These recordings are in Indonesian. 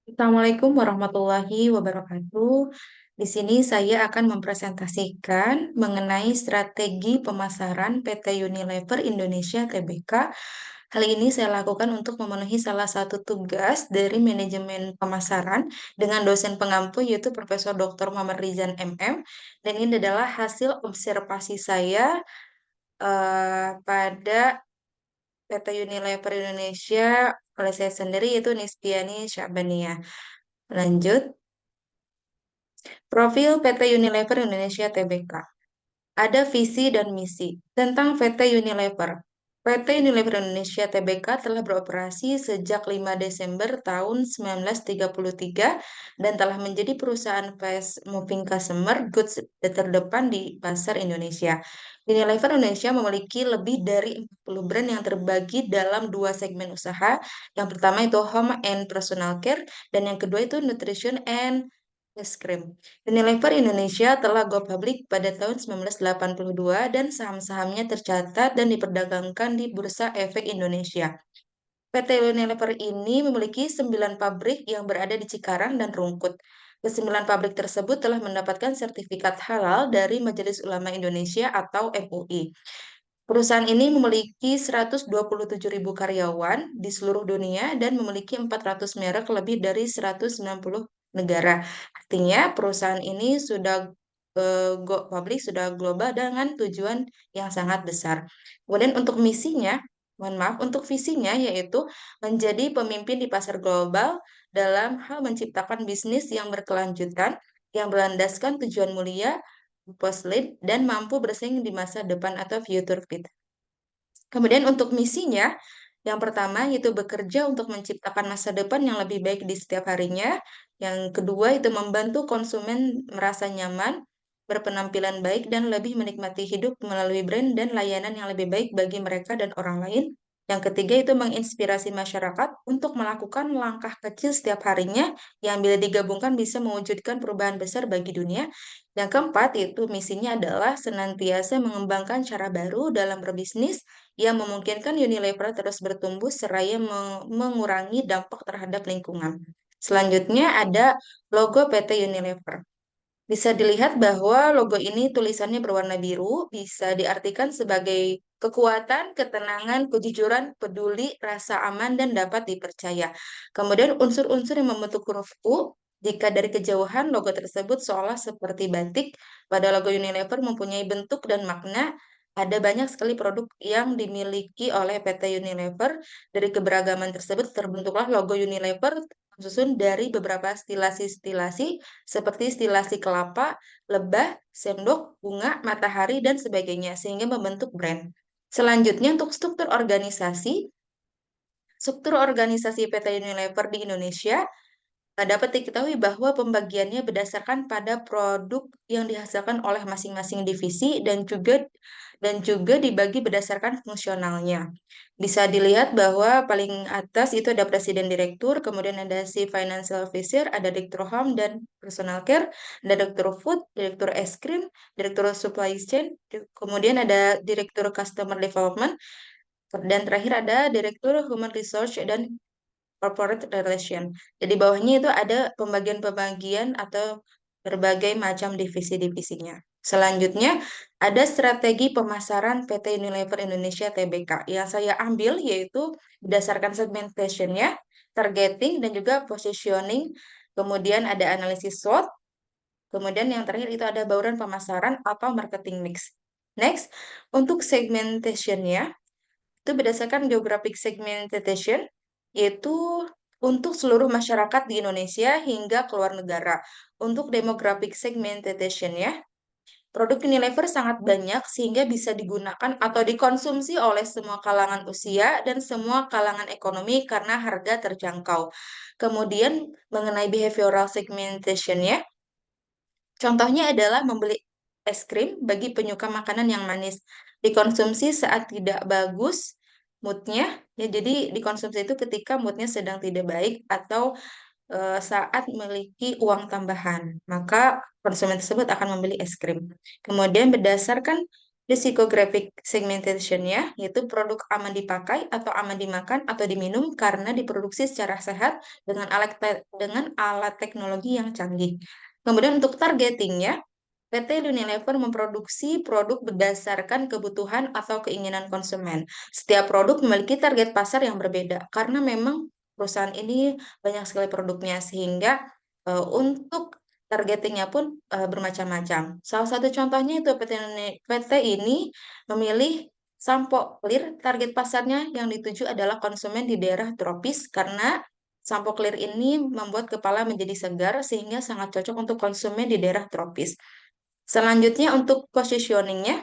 Assalamualaikum warahmatullahi wabarakatuh. Di sini saya akan mempresentasikan mengenai strategi pemasaran PT Unilever Indonesia Tbk. Hal ini saya lakukan untuk memenuhi salah satu tugas dari manajemen pemasaran dengan dosen pengampu yaitu Profesor Dr. Muhammad Rizan MM. Dan ini adalah hasil observasi saya pada PT Unilever Indonesia oleh saya sendiri yaitu Nisfiani Syabania. Lanjut. Profil PT Unilever Indonesia Tbk. Ada visi dan misi tentang PT Unilever. PT Unilever Indonesia Tbk telah beroperasi sejak 5 Desember tahun 1933 dan telah menjadi perusahaan fast moving consumer goods terdepan di pasar Indonesia. Unilever Indonesia memiliki lebih dari 40 brand yang terbagi dalam dua segmen usaha. Yang pertama itu Home and Personal Care dan yang kedua itu Nutrition and Es krim. Unilever Indonesia telah go public pada tahun 1982 dan saham-sahamnya tercatat dan diperdagangkan di Bursa Efek Indonesia. PT Unilever ini memiliki 9 pabrik yang berada di Cikarang dan Rungkut. Kesembilan pabrik tersebut telah mendapatkan sertifikat halal dari Majelis Ulama Indonesia atau MUI. Perusahaan ini memiliki 127.000 karyawan di seluruh dunia dan memiliki 400 merek lebih dari 190 negara. Artinya perusahaan ini sudah go public, sudah global dengan tujuan yang sangat besar. Kemudian untuk misinya, mohon maaf, untuk visinya yaitu menjadi pemimpin di pasar global dalam hal menciptakan bisnis yang berkelanjutan, yang berlandaskan tujuan mulia, post lead, dan mampu bersaing di masa depan atau future fit. Kemudian untuk misinya, yang pertama yaitu bekerja untuk menciptakan masa depan yang lebih baik di setiap harinya. Yang kedua itu membantu konsumen merasa nyaman, berpenampilan baik, dan lebih menikmati hidup melalui brand dan layanan yang lebih baik bagi mereka dan orang lain. Yang ketiga itu menginspirasi masyarakat untuk melakukan langkah kecil setiap harinya yang bila digabungkan bisa mewujudkan perubahan besar bagi dunia. Yang keempat itu misinya adalah senantiasa mengembangkan cara baru dalam berbisnis yang memungkinkan Unilever terus bertumbuh seraya mengurangi dampak terhadap lingkungan. Selanjutnya ada logo PT Unilever. Bisa dilihat bahwa logo ini tulisannya berwarna biru, bisa diartikan sebagai kekuatan, ketenangan, kejujuran, peduli, rasa aman, dan dapat dipercaya. Kemudian unsur-unsur yang membentuk huruf U, jika dari kejauhan logo tersebut seolah seperti batik, pada logo Unilever mempunyai bentuk dan makna. Ada banyak sekali produk yang dimiliki oleh PT Unilever. Dari keberagaman tersebut terbentuklah logo Unilever susun dari beberapa stilasi-stilasi seperti stilasi kelapa, lebah, sendok, bunga, matahari, dan sebagainya, sehingga membentuk brand. Selanjutnya, untuk struktur organisasi PT Unilever di Indonesia dapat diketahui bahwa pembagiannya berdasarkan pada produk yang dihasilkan oleh masing-masing divisi dan juga dibagi berdasarkan fungsionalnya. Bisa dilihat bahwa paling atas itu ada presiden direktur, kemudian ada si financial officer, ada direktur home dan personal care, ada direktur food, direktur es krim, direktur supply chain, kemudian ada direktur customer development, dan terakhir ada direktur human resource dan corporate relation. Jadi bawahnya itu ada pembagian-pembagian atau berbagai macam divisi-divisinya. Selanjutnya ada strategi pemasaran PT Unilever Indonesia Tbk yang saya ambil yaitu berdasarkan segmentation-nya, targeting dan juga positioning. Kemudian ada analisis SWOT. Kemudian yang terakhir itu ada bauran pemasaran atau marketing mix. Next, untuk segmentation-nya itu berdasarkan geographic segmentation, yaitu untuk seluruh masyarakat di Indonesia hingga keluar negara. Untuk demographic segmentation ya, produk Unilever sangat banyak sehingga bisa digunakan atau dikonsumsi oleh semua kalangan usia dan semua kalangan ekonomi karena harga terjangkau. Kemudian mengenai behavioral segmentation ya, contohnya adalah membeli es krim bagi penyuka makanan yang manis. Dikonsumsi saat tidak bagus moodnya, ya jadi dikonsumsi itu ketika moodnya sedang tidak baik atau saat memiliki uang tambahan. Maka konsumen tersebut akan membeli es krim. Kemudian berdasarkan Risikographic segmentation-nya, yaitu produk aman dipakai atau aman dimakan atau diminum karena diproduksi secara sehat dengan alat teknologi yang canggih. Kemudian untuk targeting-nya, PT Unilever memproduksi produk berdasarkan kebutuhan atau keinginan konsumen. Setiap produk memiliki target pasar yang berbeda karena memang perusahaan ini banyak sekali produknya sehingga untuk targetingnya pun bermacam-macam. Salah satu contohnya itu PT ini memilih sampo clear, target pasarnya yang dituju adalah konsumen di daerah tropis karena sampo clear ini membuat kepala menjadi segar sehingga sangat cocok untuk konsumen di daerah tropis. Selanjutnya untuk positioningnya,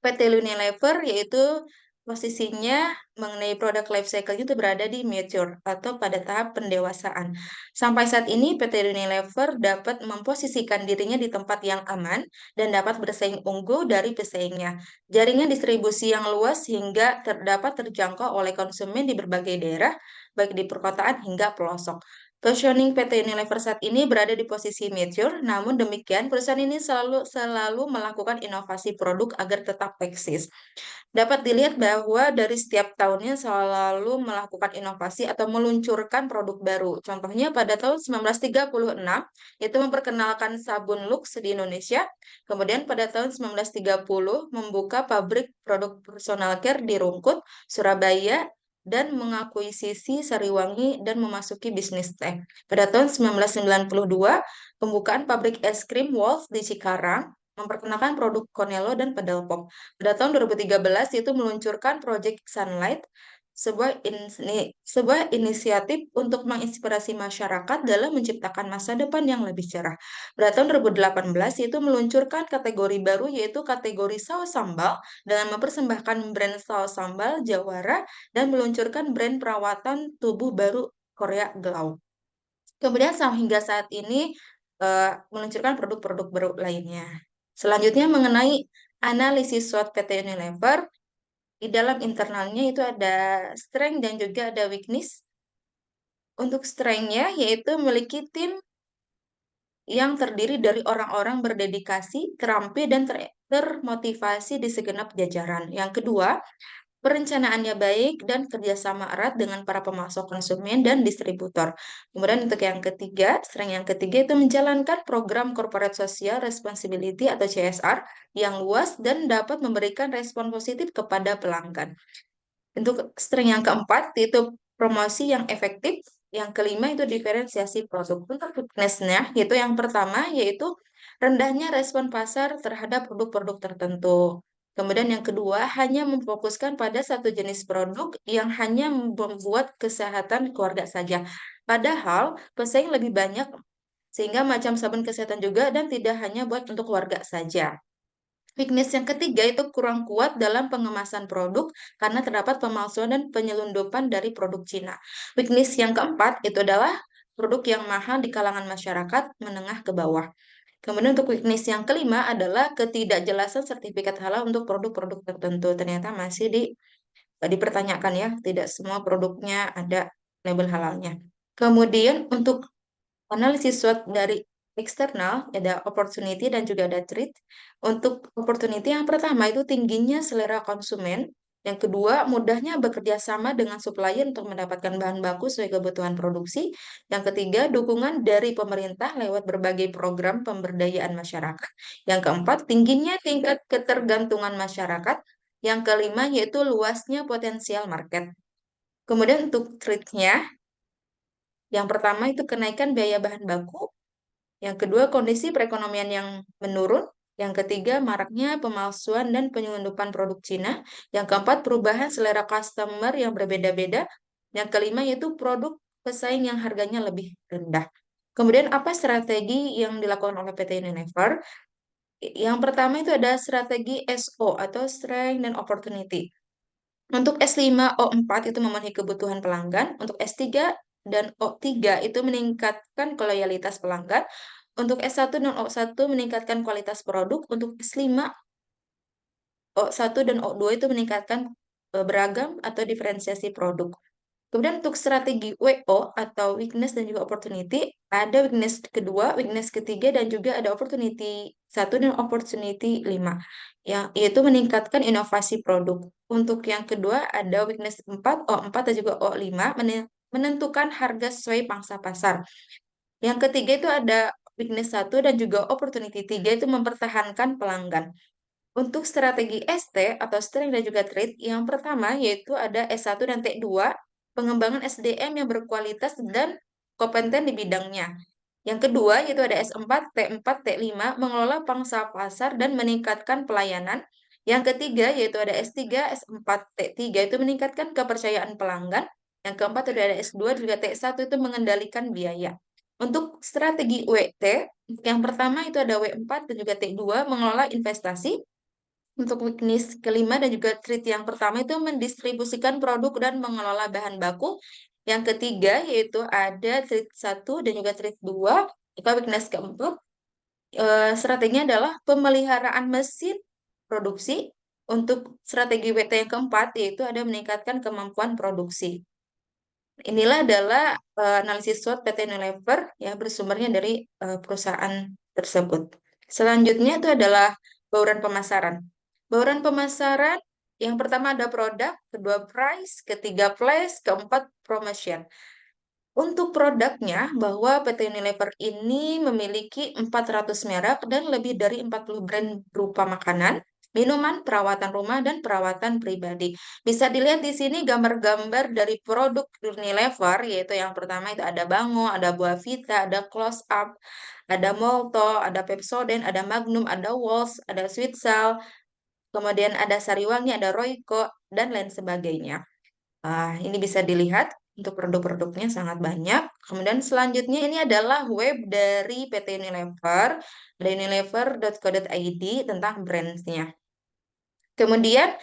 PT Unilever yaitu posisinya mengenai produk life cycle itu berada di mature atau pada tahap pendewasaan. Sampai saat ini PT Unilever dapat memposisikan dirinya di tempat yang aman dan dapat bersaing unggul dari pesaingnya. Jaringan distribusi yang luas hingga dapat terjangkau oleh konsumen di berbagai daerah, baik di perkotaan hingga pelosok. Positioning PT Unilever saat ini berada di posisi mature, namun demikian perusahaan ini selalu melakukan inovasi produk agar tetap eksis. Dapat dilihat bahwa dari setiap tahunnya selalu melakukan inovasi atau meluncurkan produk baru. Contohnya pada tahun 1936 itu memperkenalkan sabun Lux di Indonesia. Kemudian pada tahun 1930 membuka pabrik produk personal care di Rungkut, Surabaya, dan mengakuisisi Sariwangi dan memasuki bisnis teh. Pada tahun 1992, pembukaan pabrik es krim Wolf di Cikarang memperkenalkan produk Cornello dan Pedal Pop. Pada tahun 2013 itu meluncurkan Project Sunlight, sebuah inisiatif untuk menginspirasi masyarakat dalam menciptakan masa depan yang lebih cerah. Pada tahun 2018 itu meluncurkan kategori baru yaitu kategori saus sambal dengan mempersembahkan brand saus sambal Jawara dan meluncurkan brand perawatan tubuh baru Korea Glow. Kemudian hingga saat ini meluncurkan produk-produk baru lainnya. Selanjutnya mengenai analisis SWOT PT Unilever, di dalam internalnya itu ada strength dan juga ada weakness. Untuk strength-nya yaitu memiliki tim yang terdiri dari orang-orang berdedikasi, terampil, dan termotivasi di segenap jajaran. Yang kedua, perencanaannya baik dan kerjasama erat dengan para pemasok konsumen dan distributor. Kemudian untuk yang ketiga, strength yang ketiga itu menjalankan program corporate social responsibility atau CSR yang luas dan dapat memberikan respon positif kepada pelanggan. Untuk strength yang keempat yaitu promosi yang efektif. Yang kelima itu diferensiasi produk. Untuk weakness-nya yaitu yang pertama yaitu rendahnya respon pasar terhadap produk-produk tertentu. Kemudian yang kedua, hanya memfokuskan pada satu jenis produk yang hanya membuat kesehatan keluarga saja. Padahal pesaing lebih banyak sehingga macam sabun kesehatan juga dan tidak hanya buat untuk keluarga saja. Weakness yang ketiga itu kurang kuat dalam pengemasan produk karena terdapat pemalsuan dan penyelundupan dari produk Cina. Weakness yang keempat itu adalah produk yang mahal di kalangan masyarakat menengah ke bawah. Kemudian untuk weakness yang kelima adalah ketidakjelasan sertifikat halal untuk produk-produk tertentu. Ternyata masih dipertanyakan ya, tidak semua produknya ada label halalnya. Kemudian untuk analisis SWOT dari eksternal, ada opportunity dan juga ada threat. Untuk opportunity yang pertama itu tingginya selera konsumen. Yang kedua, mudahnya bekerja sama dengan supplier untuk mendapatkan bahan baku sesuai kebutuhan produksi. Yang ketiga, dukungan dari pemerintah lewat berbagai program pemberdayaan masyarakat. Yang keempat, tingginya tingkat ketergantungan masyarakat. Yang kelima, yaitu luasnya potensial market. Kemudian untuk threat-nya, yang pertama itu kenaikan biaya bahan baku. Yang kedua, kondisi perekonomian yang menurun. Yang ketiga, maraknya pemalsuan dan penyelundupan produk Cina. Yang keempat, perubahan selera customer yang berbeda-beda. Yang kelima, yaitu produk pesaing yang harganya lebih rendah. Kemudian, apa strategi yang dilakukan oleh PT Unilever? Yang pertama itu ada strategi SO atau Strength and Opportunity. Untuk S5O4 itu memenuhi kebutuhan pelanggan. Untuk S3 dan O3 itu meningkatkan loyalitas pelanggan. Untuk S1 dan O1 meningkatkan kualitas produk. Untuk S5, O1 dan O2 itu meningkatkan beragam atau diferensiasi produk. Kemudian untuk strategi WO atau weakness dan juga opportunity, ada weakness kedua, weakness ketiga, dan juga ada opportunity satu dan opportunity 5, yang yaitu meningkatkan inovasi produk. Untuk yang kedua ada weakness 4, O4 dan juga O5, menentukan harga sesuai pangsa pasar. Yang ketiga itu ada weakness satu dan juga opportunity 3, itu mempertahankan pelanggan. Untuk strategi ST atau strength dan juga trade, yang pertama yaitu ada S1 dan T2, pengembangan SDM yang berkualitas dan kompeten di bidangnya. Yang kedua yaitu ada S4, T4, T5, mengelola pangsa pasar dan meningkatkan pelayanan. Yang ketiga yaitu ada S3, S4, T3, itu meningkatkan kepercayaan pelanggan. Yang keempat itu ada S2 juga T1, itu mengendalikan biaya. Untuk strategi WT, yang pertama itu ada W4 dan juga T2, mengelola investasi. Untuk weakness kelima dan juga treat yang pertama itu mendistribusikan produk dan mengelola bahan baku. Yang ketiga yaitu ada treat satu dan juga treat 2. Itu weakness keempat. Strateginya adalah pemeliharaan mesin produksi. Untuk strategi WT yang keempat yaitu ada meningkatkan kemampuan produksi. Inilah adalah analisis SWOT PT Unilever yang bersumbernya dari perusahaan tersebut. Selanjutnya itu adalah bauran pemasaran. Bauran pemasaran yang pertama ada produk, kedua price, ketiga place, keempat promotion. Untuk produknya, bahwa PT Unilever ini memiliki 400 merek dan lebih dari 40 brand berupa makanan, minuman, perawatan rumah, dan perawatan pribadi. Bisa dilihat di sini gambar-gambar dari produk Unilever, yaitu yang pertama itu ada Bango, ada Buavita, ada Close Up, ada Molto, ada Pepsodent, ada Magnum, ada Walls, ada Sweet Sal, kemudian ada Sariwangi, ada Royco, dan lain sebagainya. Ini bisa dilihat untuk produk-produknya sangat banyak. Kemudian selanjutnya ini adalah web dari PT Unilever, ada unilever.co.id tentang brands-nya. Kemudian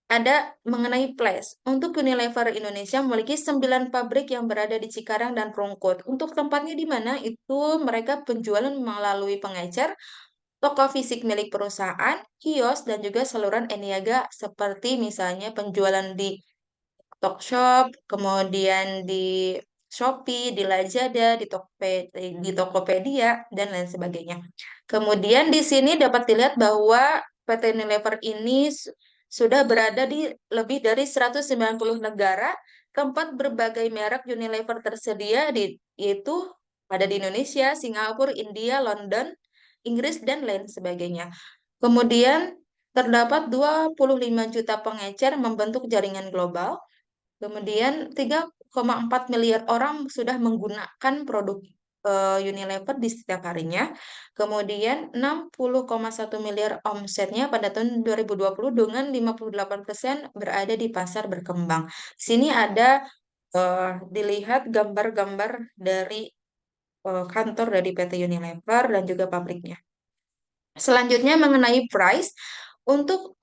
ada mengenai place. Untuk Unilever Indonesia memiliki 9 pabrik yang berada di Cikarang dan Rungkut. Untuk tempatnya di mana itu mereka penjualan melalui pengecer, toko fisik milik perusahaan, kios, dan juga saluran e-niaga seperti misalnya penjualan di Tokshop, kemudian di Shopee, di Lazada, di Tokopedia, dan lain sebagainya. Kemudian di sini dapat dilihat bahwa PT Unilever ini sudah berada di lebih dari 190 negara, tempat berbagai merek Unilever tersedia yaitu ada di Indonesia, Singapura, India, London, Inggris, dan lain sebagainya. Kemudian terdapat 25 juta pengecer membentuk jaringan global. Kemudian 3,4 miliar orang sudah menggunakan produk Unilever di setiap harinya. Kemudian 60,1 miliar omsetnya pada tahun 2020 dengan 58% berada di pasar berkembang. Sini ada dilihat gambar-gambar dari kantor dari PT Unilever dan juga pabriknya. Selanjutnya mengenai price, untuk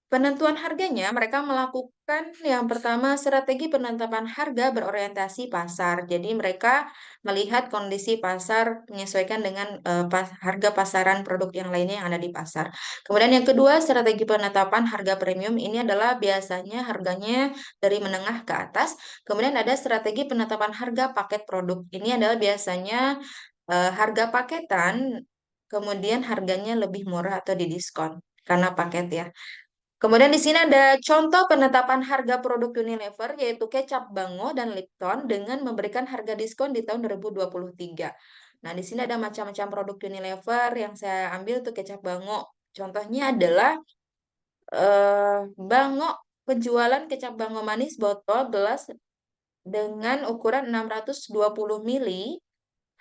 penentuan harganya, mereka melakukan yang pertama strategi penetapan harga berorientasi pasar. Jadi mereka melihat kondisi pasar menyesuaikan dengan harga pasaran produk yang lainnya yang ada di pasar. Kemudian yang kedua, strategi penetapan harga premium ini adalah biasanya harganya dari menengah ke atas. Kemudian ada strategi penetapan harga paket produk. Ini adalah biasanya harga paketan, kemudian harganya lebih murah atau didiskon karena paket ya. Kemudian di sini ada contoh penetapan harga produk Unilever yaitu kecap Bango dan Lipton dengan memberikan harga diskon di tahun 2023. Nah, di sini ada macam-macam produk Unilever yang saya ambil untuk kecap Bango. Contohnya adalah Bango, penjualan kecap Bango manis botol gelas dengan ukuran 620 mili.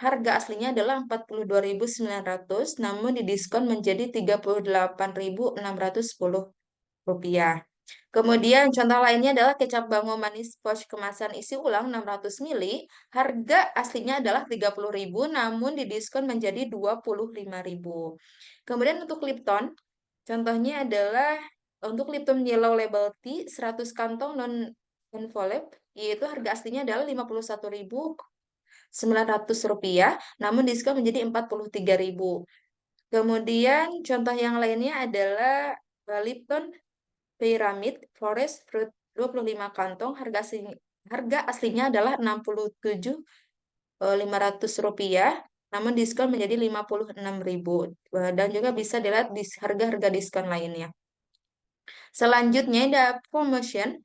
Harga aslinya adalah 42.900, namun didiskon menjadi 38.610 rupiah. Kemudian contoh lainnya adalah kecap Bango manis pouch kemasan isi ulang 600 mili. Harga aslinya adalah 30.000, namun didiskon menjadi 25.000. Kemudian untuk Lipton, contohnya adalah untuk Lipton Yellow Label Tea 100 kantong non envelope, yaitu harga aslinya adalah 51.900 rupiah, namun diskon menjadi 43.000. Kemudian contoh yang lainnya adalah Lipton Pyramid Forest Fruit 25 kantong, harga Harga aslinya adalah Rp67.500, namun diskon menjadi Rp56.000. Dan juga bisa dilihat di harga-harga diskon lainnya. Selanjutnya ada promotion.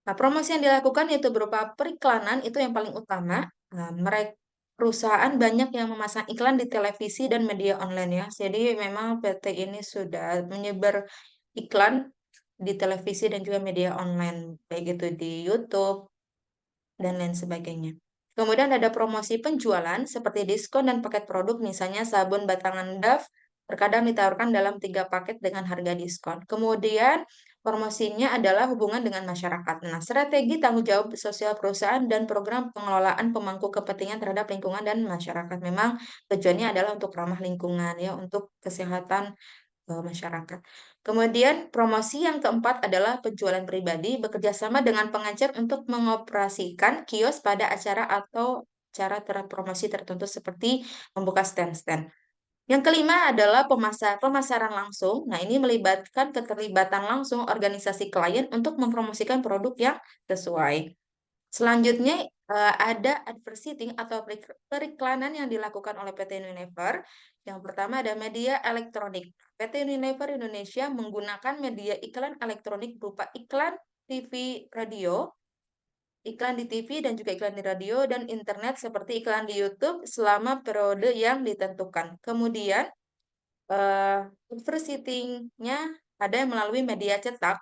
Nah, promosi yang dilakukan yaitu berupa periklanan, itu yang paling utama. Nah, mereka perusahaan banyak yang memasang iklan di televisi dan media online ya. Jadi memang PT ini sudah menyebar iklan di televisi dan juga media online, baik itu di YouTube dan lain sebagainya. Kemudian ada promosi penjualan seperti diskon dan paket produk, misalnya sabun batangan Dove terkadang ditawarkan dalam 3 paket dengan harga diskon. Kemudian promosinya adalah hubungan dengan masyarakat. Nah, strategi tanggung jawab sosial perusahaan dan program pengelolaan pemangku kepentingan terhadap lingkungan dan masyarakat. Memang tujuannya adalah untuk ramah lingkungan ya, untuk kesehatan masyarakat. Kemudian promosi yang keempat adalah penjualan pribadi bekerja sama dengan pengajar untuk mengoperasikan kios pada acara atau cara terpromosi tertentu seperti membuka stand-stand. Yang kelima adalah pemasaran langsung. Nah, ini melibatkan keterlibatan langsung organisasi klien untuk mempromosikan produk yang sesuai. Selanjutnya ada advertising atau periklanan yang dilakukan oleh PT Unilever. Yang pertama ada media elektronik. PT Unilever Indonesia menggunakan media iklan elektronik berupa iklan TV, radio, iklan di TV dan juga iklan di radio dan internet seperti iklan di YouTube selama periode yang ditentukan. Kemudian advertising-nya ada yang melalui media cetak.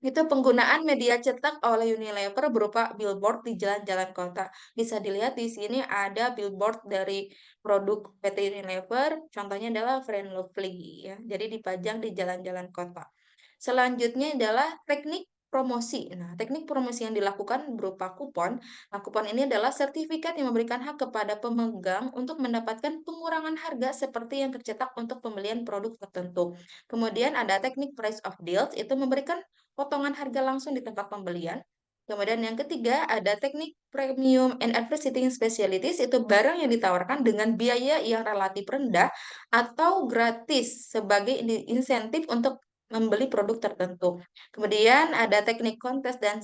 Itu penggunaan media cetak oleh Unilever berupa billboard di jalan-jalan kota. Bisa dilihat di sini ada billboard dari produk PT Unilever, contohnya adalah Friend Lovely ya. Jadi dipajang di jalan-jalan kota. Selanjutnya adalah teknik promosi. Nah, teknik promosi yang dilakukan berupa kupon. Nah, kupon ini adalah sertifikat yang memberikan hak kepada pemegang untuk mendapatkan pengurangan harga seperti yang tercetak untuk pembelian produk tertentu. Kemudian ada teknik price of deals, itu memberikan potongan harga langsung di tempat pembelian. Kemudian yang ketiga ada teknik premium and advertising specialties, itu barang yang ditawarkan dengan biaya yang relatif rendah atau gratis sebagai insentif untuk membeli produk tertentu. Kemudian ada teknik kontes dan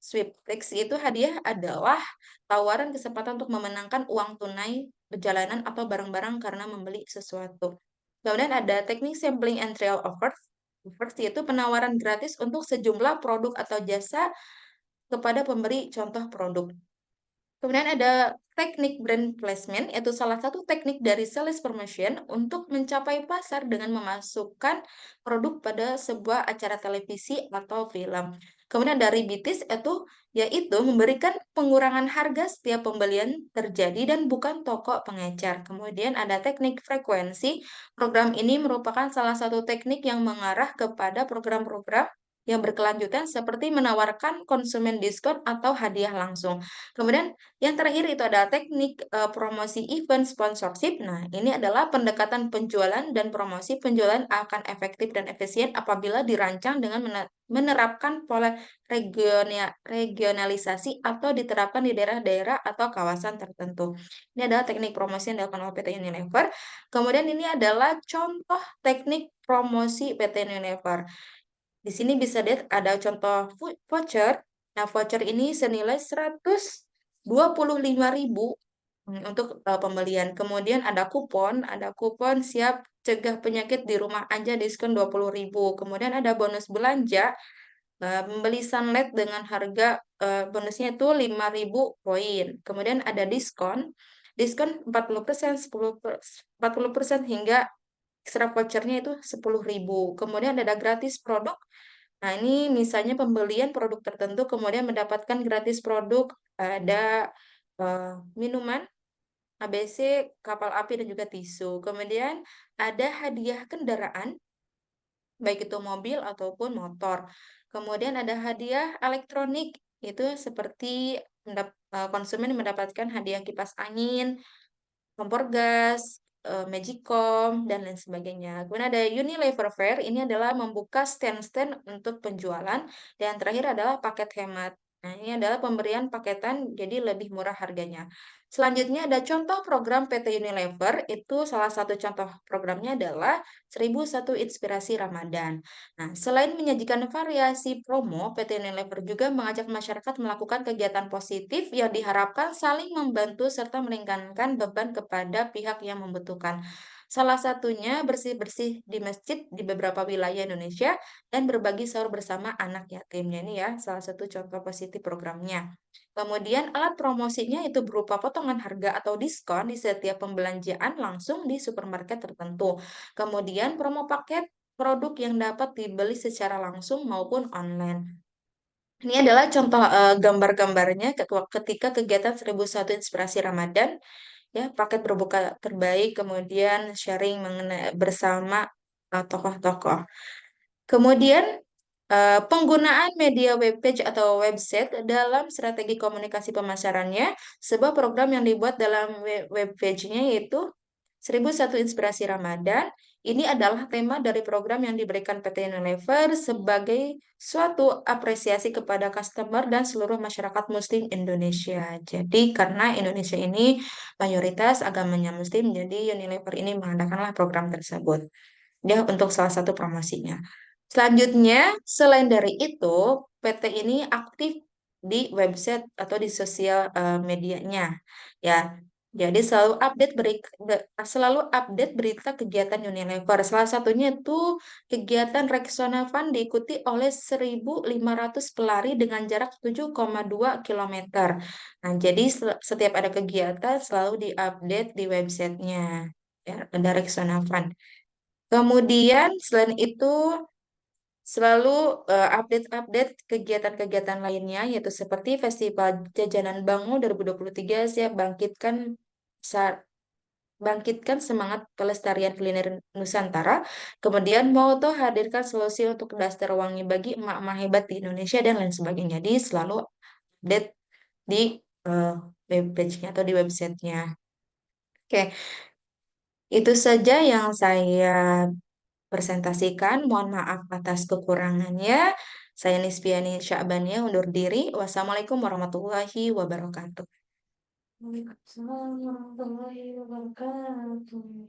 sweepstakes, itu hadiah adalah tawaran kesempatan untuk memenangkan uang tunai perjalanan atau barang-barang karena membeli sesuatu. Kemudian ada teknik sampling and trial offers. Offers yaitu penawaran gratis untuk sejumlah produk atau jasa kepada pemberi contoh produk. Kemudian ada teknik brand placement, yaitu salah satu teknik dari sales promotion untuk mencapai pasar dengan memasukkan produk pada sebuah acara televisi atau film. Kemudian dari BITIS yaitu memberikan pengurangan harga setiap pembelian terjadi dan bukan toko pengecer. Kemudian ada teknik frekuensi. Program ini merupakan salah satu teknik yang mengarah kepada program-program yang berkelanjutan seperti menawarkan konsumen diskon atau hadiah langsung. Kemudian yang terakhir itu ada teknik promosi event sponsorship. Nah, ini adalah pendekatan penjualan dan promosi penjualan akan efektif dan efisien apabila dirancang dengan menerapkan pola regionalisasi atau diterapkan di daerah-daerah atau kawasan tertentu. Ini adalah teknik promosi yang dilakukan oleh PT Unilever. Kemudian ini adalah contoh teknik promosi PT Unilever. Di sini bisa lihat ada contoh voucher. Nah, voucher ini senilai 125.000 untuk pembelian. Kemudian ada kupon siap cegah penyakit di rumah aja diskon 20.000. Kemudian ada bonus belanja, membeli sunlight dengan harga bonusnya itu 5.000 poin. Kemudian ada diskon 40%, 40% hingga extra vouchernya itu 10.000. Kemudian ada gratis produk. Nah, ini misalnya pembelian produk tertentu kemudian mendapatkan gratis produk, ada minuman, ABC, kapal api, dan juga tisu. Kemudian ada hadiah kendaraan, baik itu mobil ataupun motor. Kemudian ada hadiah elektronik, itu seperti konsumen mendapatkan hadiah kipas angin, kompor gas, Magicom, dan lain sebagainya. Kemudian ada Unilever Fair, ini adalah membuka stand-stand untuk penjualan. Dan yang terakhir adalah paket hemat. Nah, ini adalah pemberian paketan jadi lebih murah harganya. Selanjutnya ada contoh program PT Unilever, itu salah satu contoh programnya adalah 1001 Inspirasi Ramadan. Nah, selain menyajikan variasi promo, PT Unilever juga mengajak masyarakat melakukan kegiatan positif yang diharapkan saling membantu serta meringankan beban kepada pihak yang membutuhkan. Salah satunya bersih-bersih di masjid di beberapa wilayah Indonesia dan berbagi sahur bersama anak yatimnya ini ya, salah satu contoh positif programnya. Kemudian alat promosinya itu berupa potongan harga atau diskon di setiap pembelanjaan langsung di supermarket tertentu. Kemudian promo paket produk yang dapat dibeli secara langsung maupun online. Ini adalah contoh gambar-gambarnya ketika kegiatan 1001 Inspirasi Ramadan ya, paket berbuka terbaik, kemudian sharing mengenai bersama tokoh-tokoh. Kemudian penggunaan media webpage atau website dalam strategi komunikasi pemasarannya, sebuah program yang dibuat dalam webpage-nya yaitu 1001 Inspirasi Ramadan. Ini adalah tema dari program yang diberikan PT Unilever sebagai suatu apresiasi kepada customer dan seluruh masyarakat Muslim Indonesia. Jadi karena Indonesia ini mayoritas agamanya Muslim, jadi Unilever ini mengadakanlah program tersebut. Dia untuk salah satu promosinya. Selanjutnya, selain dari itu, PT ini aktif di website atau di sosial medianya. Ya, jadi selalu update berita kegiatan Unilever. Salah satunya itu kegiatan Rexona Fun diikuti oleh 1.500 pelari dengan jarak 7,2 kilometer. Nah, jadi setiap ada kegiatan selalu diupdate di websitenya. Ya, ada Rexona Fun. Kemudian selain itu selalu update-update kegiatan-kegiatan lainnya yaitu seperti Festival Jajanan Bangu 2023 siap bangkitkan semangat pelestarian kuliner Nusantara. Kemudian Moto hadirkan solusi untuk daster wangi bagi emak-emak hebat di Indonesia dan lain sebagainya. Jadi selalu update di eh, webpage-nya atau di websitenya. Oke, itu saja yang saya presentasikan. Mohon maaf atas kekurangannya. Saya Nisfiani Sya'bania undur diri. Wassalamualaikum warahmatullahi wabarakatuh. Waalaikumsalam warahmatullahi wabarakatuh.